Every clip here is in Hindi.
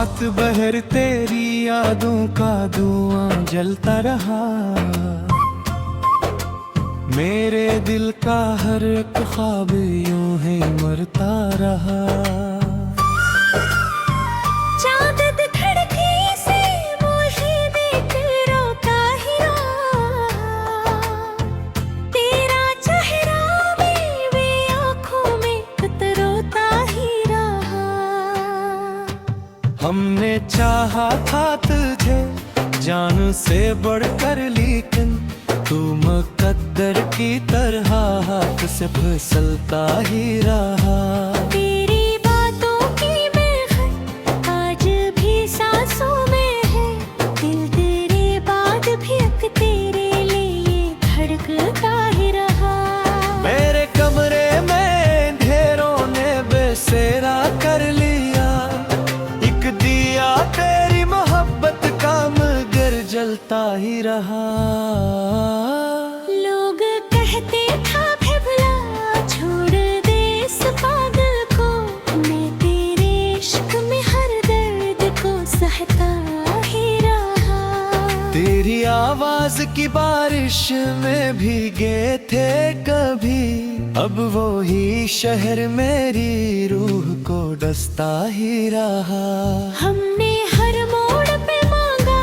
रात भर तेरी यादों का धुआं जलता रहा, मेरे दिल का हर एक ख्वाब यूं ही मरता रहा। चांद धड़के से मुझे देख रोता ही रहा, तेरा चेहरा मेरी आँखों में रोता ही रहा। हमने चाहा था तुझे जान से बढ़कर, लेकिन तू मुकद्दर की तरह हाथ से फिसलता ही रहा। तेरी बातों की महक आज भी सांसों में है, दिल तेरे बाद भी अब तेरे लिए धड़कता ही रहा। मेरे कमरे में अंधेरों ने बेसेरा कर लिया, एक दिया तेरी मोहब्बत का मगर जलता ही रहा। लोग कहते था भला छोड़ दे इस पागल को, मैं तेरे इश्क में हर दर्द को सहता ही रहा। तेरी आवाज की बारिश में भीगे थे कभी, अब वो ही शहर मेरी रूह को डसता ही रहा। हमने हर मोड़ पे मांगा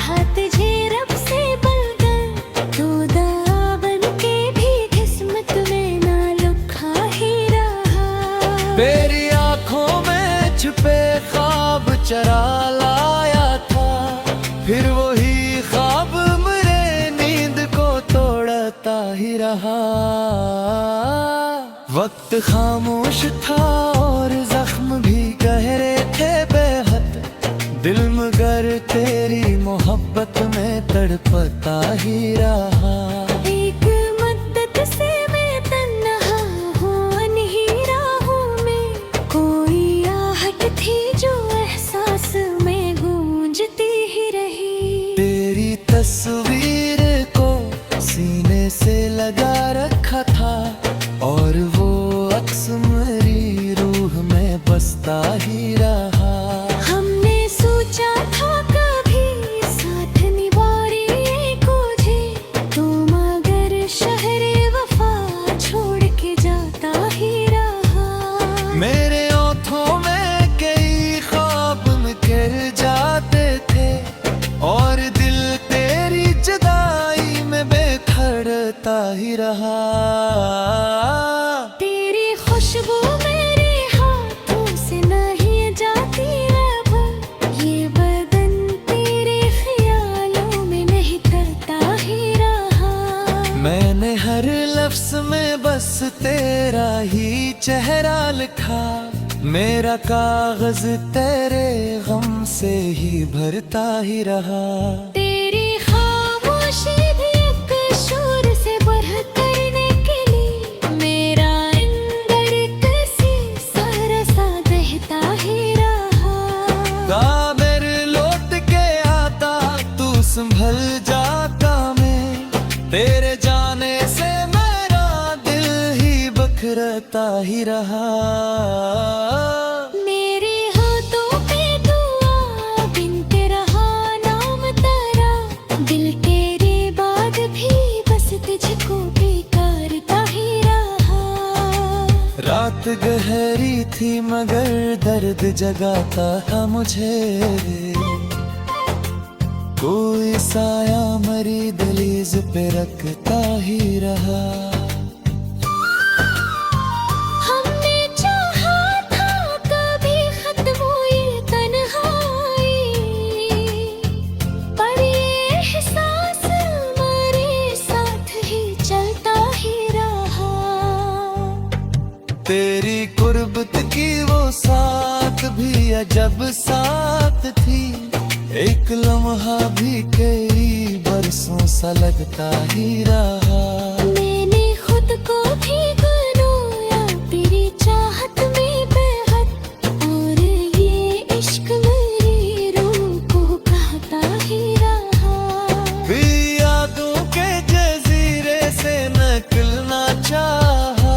था तुझे रब से बलकर, तू दया बन के भी किस्मत में ना लिखा ही रहा। तेरी आंखों में छुपे ख्वाब चरा लाया था, फिर वही ख्वाब मेरे नींद को तोड़ता ही रहा। वक्त खामोश था और जख्म भी गहरे थे बेहद, दिल मगर तेरी मोहब्बत में तड़पता ही रहा। एक मुद्दत से मैं तन्हा हूँ, अनहीरा हूँ मैं, कोई आहट थी जो एहसास में गूंजती ही रही। तेरी तस्वीर को सीने से लगा रखा था, और वो अक्स मेरी रूह में बसता ही रहा। हमने सोचा था कभी साथ निभाए तुझे, तू मगर शहरे वफा छोड़ के जाता ही रहा। मेरे ओठों में कई ख्वाब निकल जाते थे, और दिल तेरी जुदाई में बेखड़ता ही रहा। तेरी खुशबू मेरे हाथों से नहीं जाती अब, ये बदन तेरे ख्यालों में नहीं तरता ही रहा। मैंने हर लफ्ज में बस तेरा ही चेहरा लिखा, मेरा कागज तेरे गम से ही भरता ही रहा। तेरी खामोशी भी एक शोर से बढ़ करने के लिए, मेरा अंदर कैसे सारा सा बहता ही रहा। काबिर लौट के आता तू संभल जाता, मैं तेरे जाने से मेरा दिल ही बखरता ही रहा। मेरे हाथों पे दुआ बिनते रहा नाम तेरा, दिल तेरे बाद भी बस तुझको पुकारता ही रहा। रात गहरी थी मगर दर्द जगाता था मुझे, कोई साया मरी दहलीज पे रखता ही रहा। हमने चाहा था कभी खत्म हो ये तन्हाई, पर ये एहसास हमारे साथ ही चलता ही रहा। तेरी कुर्बत की वो साथ भी अजब साथ थी, एक लम्हा भी कई बरसों सा लगता ही रहा। मैंने खुद को भी गंवाया तेरी चाहत में बेहद, और ये इश्क मेरी रूह को कहता ही रहा। यादों के जजीरे से निकलना चाहा,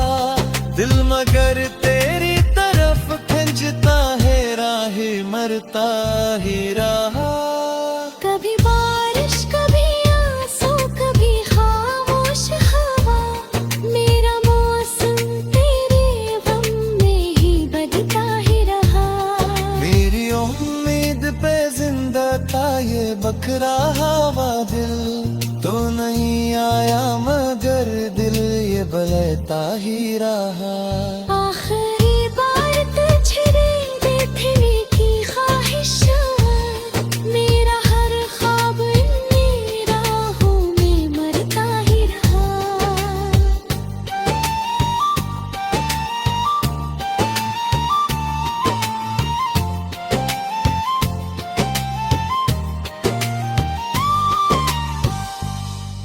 दिल मगर तेरी तरफ खिंचता है राह मरता ही रहा। कभी बारिश कभी आंसू कभी खामोश हवा, मेरा मौसम तेरे गम में ही बदलता ही रहा। मेरी उम्मीद पे जिंदा था ये बखरा हवा, दिल तो नहीं आया मगर दिल ये बहता ही रहा। आखिर